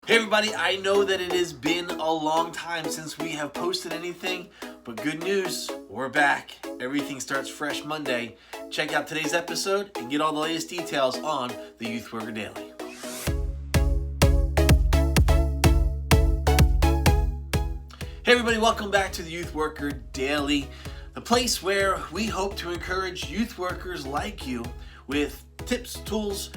Hey everybody, I know that it has been a long time since we have posted anything, but good news, we're back. Everything starts fresh Monday. Check out today's episode and get all the latest details on the Youth Worker Daily. Hey everybody, welcome back to the Youth Worker Daily, the place where we hope to encourage youth workers like you with tips, tools,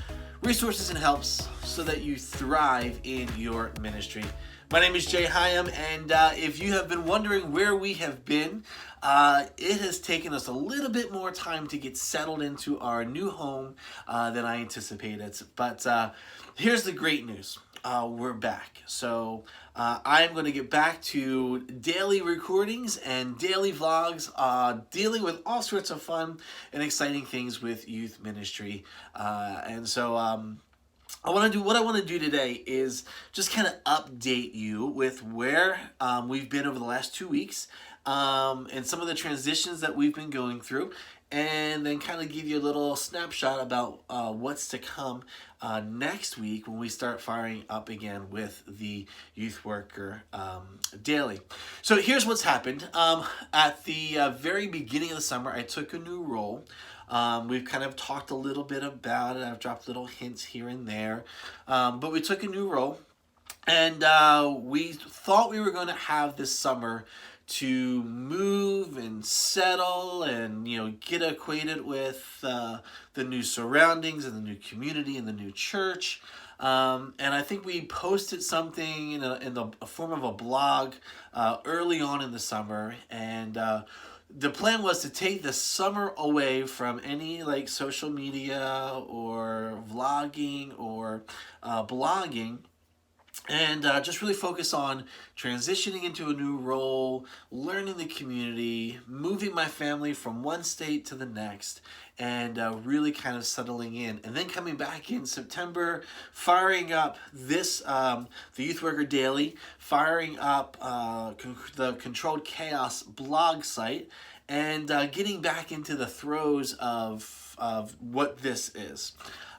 resources, and helps so that you thrive in your ministry. My name is Jay Hyam, and if you have been wondering where we have been, it has taken us a little bit more time to get settled into our new home than I anticipated. But here's the great news. We're back. So I'm going to get back to daily recordings and daily vlogs, dealing with all sorts of fun and exciting things with youth ministry. And so what I want to do today is just kind of update you with where we've been over the last 2 weeks, and some of the transitions that we've been going through, and then kind of give you a little snapshot about what's to come next week when we start firing up again with the Youth Worker Daily. So here's what's happened. At the very beginning of the summer, I took a new role. We've kind of talked a little bit about it. I've dropped little hints here and there. But we took a new role, and we thought we were going to have this summer to move and settle and, get acquainted with the new surroundings and the new community and the new church. And I think we posted something in the form of a blog early on in the summer, and the plan was to take the summer away from any social media or vlogging or blogging, and just really focus on transitioning into a new role, learning the community, moving my family from one state to the next, and really kind of settling in. And then coming back in September, firing up this, the Youth Worker Daily, firing up the Controlled Chaos blog site, and getting back into the throes of what this is.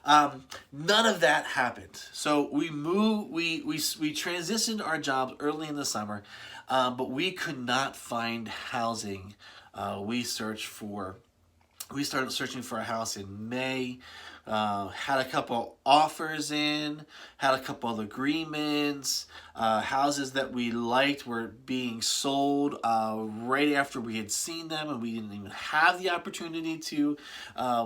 None of that happened. So we transitioned our jobs early in the summer, but we could not find housing. We started searching for a house in May, had a couple offers in, had a couple of agreements. Houses that we liked were being sold right after we had seen them, and we didn't even have the opportunity to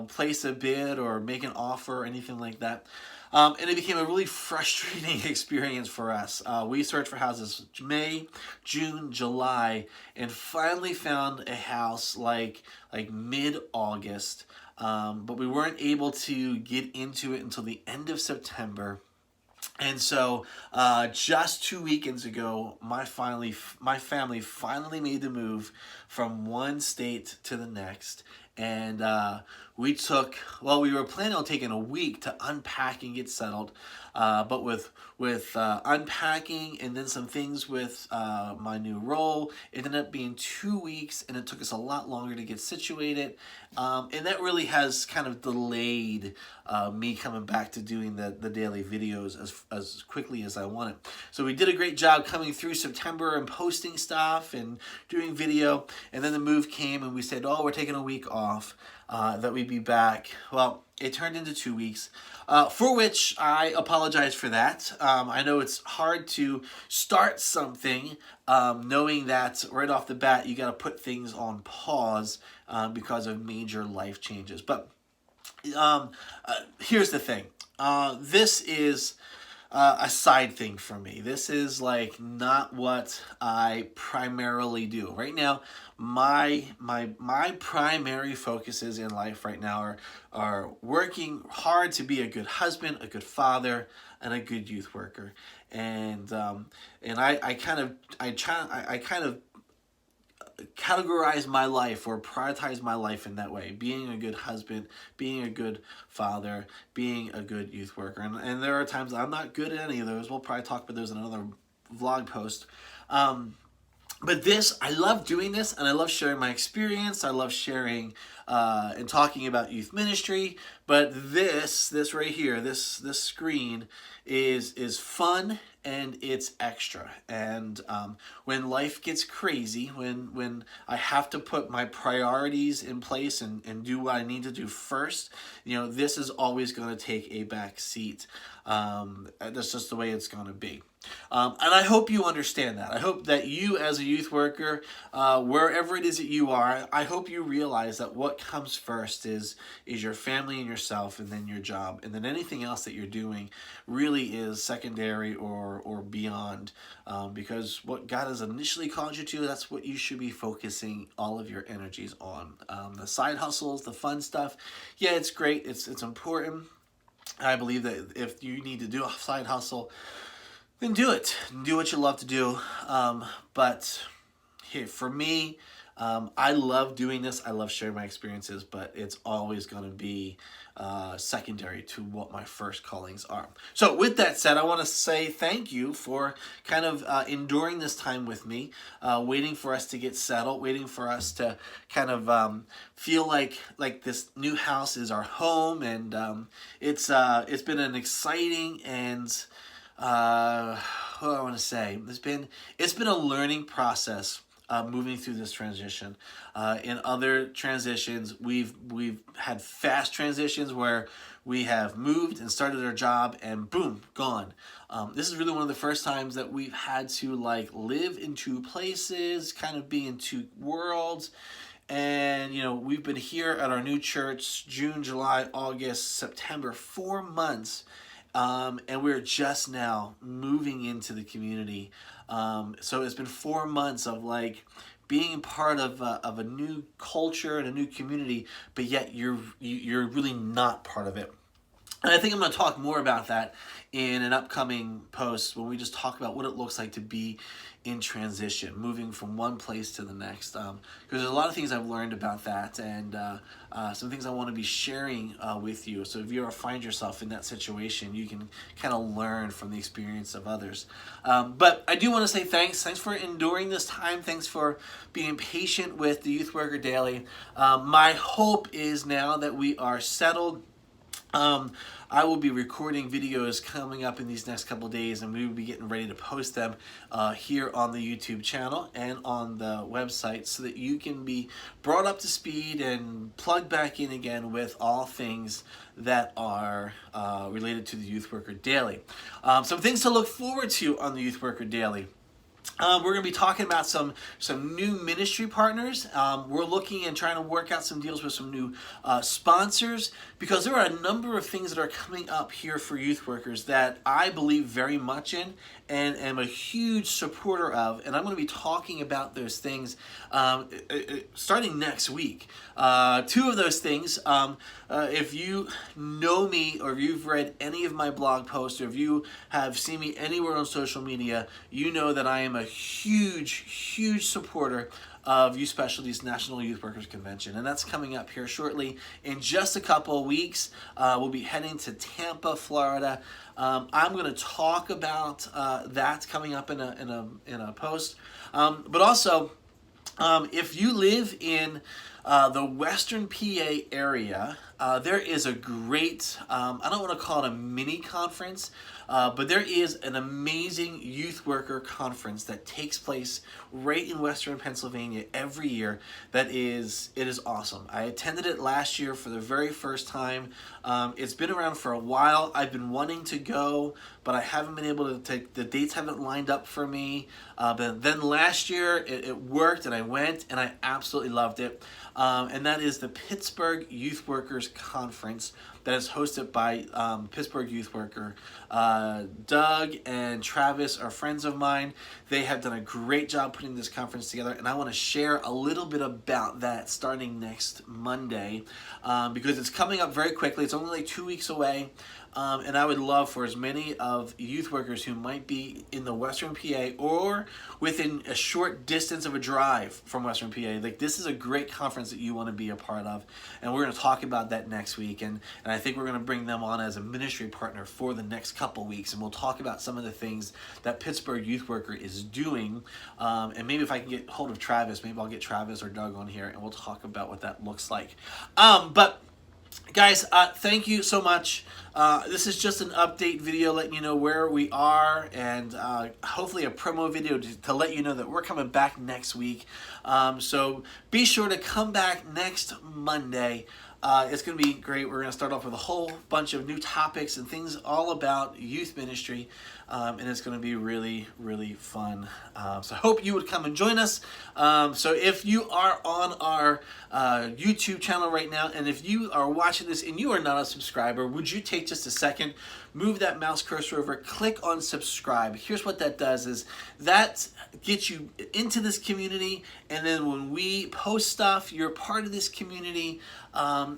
place a bid or make an offer or anything like that. And it became a really frustrating experience for us. We searched for houses May, June, July, and finally found a house like mid-August. But we weren't able to get into it until the end of September. And so just 2 weekends ago, my family finally made the move from one state to the next. And we were planning on taking a week to unpack and get settled. But with unpacking and then some things with my new role, it ended up being 2 weeks, and it took us a lot longer to get situated. And that really has kind of delayed me coming back to doing the daily videos as quickly as I wanted. So we did a great job coming through September and posting stuff and doing video. And then the move came, and we said, we're taking a week off, that we'd be back. Well, it turned into 2 weeks, for which I apologize for that. I know it's hard to start something knowing that right off the bat you got to put things on pause because of major life changes. But here's the thing. This is a side thing for me. This is not what I primarily do right now. My primary focuses in life right now are working hard to be a good husband, a good father, and a good youth worker. And I kind of categorize my life or prioritize my life in that way: being a good husband, being a good father, being a good youth worker. And there are times I'm not good at any of those. We'll probably talk about those in another vlog post. But I love doing this, and I love sharing my experience. I love sharing and talking about youth ministry. But this right here, this screen is fun and it's extra. And when life gets crazy, when I have to put my priorities in place and do what I need to do first, this is always going to take a back seat. That's just the way it's going to be. And I hope you understand that. I hope that you, as a youth worker, wherever it is that you are, I hope you realize that what comes first is your family and yourself, and then your job, and then anything else that you're doing really is secondary or beyond. Because what God has initially called you to, that's what you should be focusing all of your energies on. The side hustles, the fun stuff, yeah, it's great. It's important. I believe that if you need to do a side hustle, then do it. Do what you love to do. But here, for me, I love doing this. I love sharing my experiences, but it's always going to be secondary to what my first callings are. So with that said, I want to say thank you for kind of enduring this time with me, waiting for us to get settled, waiting for us to kind of feel like this new house is our home. And it's been an exciting and what do I want to say? It's been a learning process moving through this transition. In other transitions, we've had fast transitions where we have moved and started our job and boom, gone. This is really one of the first times that we've had to live in two places, kind of be in two worlds. And, we've been here at our new church, June, July, August, September, 4 months. And we're just now moving into the community. So it's been 4 months of being part of a new culture and a new community, but yet you're really not part of it. And I think I'm going to talk more about that in an upcoming post when we just talk about what it looks like to be in transition, moving from one place to the next. Because there's a lot of things I've learned about that, and some things I want to be sharing with you. So if you ever find yourself in that situation, you can kind of learn from the experience of others. But I do want to say thanks. Thanks for enduring this time. Thanks for being patient with the Youth Worker Daily. My hope is now that we are settled. I will be recording videos coming up in these next couple of days, and we will be getting ready to post them here on the YouTube channel and on the website so that you can be brought up to speed and plugged back in again with all things that are related to the Youth Worker Daily. Some things to look forward to on the Youth Worker Daily. We're going to be talking about some new ministry partners. We're looking and trying to work out some deals with some new sponsors, because there are a number of things that are coming up here for youth workers that I believe very much in and am a huge supporter of. And I'm going to be talking about those things starting next week. Two of those things, if you know me or if you've read any of my blog posts or if you have seen me anywhere on social media, you know that I am a huge supporter of Youth Specialties National Youth Workers Convention, and that's coming up here shortly. In just a couple of weeks, we'll be heading to Tampa, Florida. I'm going to talk about that coming up in a post, but also if you live in the Western PA area, there is a great, I don't want to call it a mini conference, but there is an amazing youth worker conference that takes place right in Western Pennsylvania every year. It is awesome. I attended it last year for the very first time. It's been around for a while. I've been wanting to go, but I haven't been able to take, the dates haven't lined up for me. But then last year it worked and I went and I absolutely loved it. And that is the Pittsburgh Youth Workers Conference that is hosted by Pittsburgh Youth Worker. Doug and Travis are friends of mine. They have done a great job putting this conference together, and I want to share a little bit about that starting next Monday because it's coming up very quickly. It's only 2 weeks away. And I would love for as many of youth workers who might be in the Western PA or within a short distance of a drive from Western PA, this is a great conference that you want to be a part of. And we're going to talk about that next week. And I I think we're going to bring them on as a ministry partner for the next couple weeks, and we'll talk about some of the things that Pittsburgh Youth Worker is doing. And maybe if I can get hold of Travis, maybe I'll get Travis or Doug on here, and we'll talk about what that looks like. But guys, thank you so much. This is just an update video letting you know where we are, and hopefully a promo video to let you know that we're coming back next week. So be sure to come back next Monday. It's going to be great. We're going to start off with a whole bunch of new topics and things all about youth ministry, and it's going to be really, really fun. So I hope you would come and join us. So if you are on our YouTube channel right now, and if you are watching this and you are not a subscriber, would you take just a second, move that mouse cursor over, click on subscribe. Here's what that does is that gets you into this community, and then when we post stuff, you're part of this community.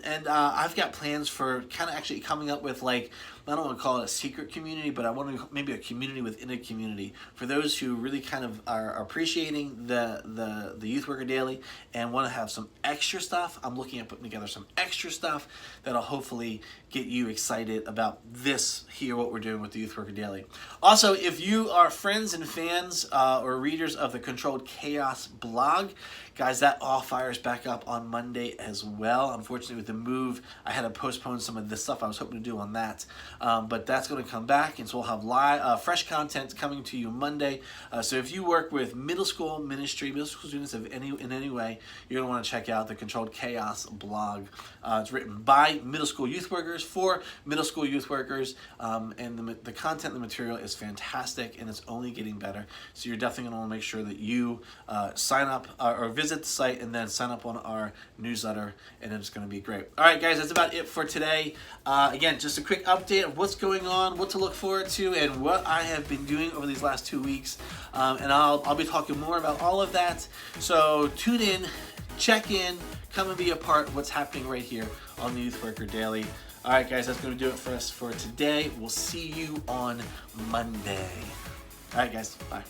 And I've got plans for kind of actually coming up with, like, I don't want to call it a secret community, but I want to maybe a community within a community for those who really kind of are appreciating the Youth Worker Daily and want to have some extra stuff. I'm looking at putting together some extra stuff that'll hopefully get you excited about this here, what we're doing with the Youth Worker Daily. Also, if you are friends and fans or readers of the Controlled Chaos blog, guys, that all fires back up on Monday as well. Unfortunately, with the move, I had to postpone some of the stuff I was hoping to do on that. But that's going to come back, and so we'll have live, fresh content coming to you Monday. So if you work with middle school ministry, middle school students in any way, you're going to want to check out the Controlled Chaos blog. It's written by middle school youth workers for middle school youth workers, and the content, the material is fantastic, and it's only getting better. So you're definitely going to want to make sure that you sign up or visit the site and then sign up on our newsletter, and it's going to be great. All right, guys, that's about it for today. Again, just a quick update of what's going on, what to look forward to, and what I have been doing over these last 2 weeks. And I'll be talking more about all of that. So tune in, check in, come and be a part of what's happening right here on the Youth Worker Daily. All right, guys, that's going to do it for us for today. We'll see you on Monday. All right, guys, bye.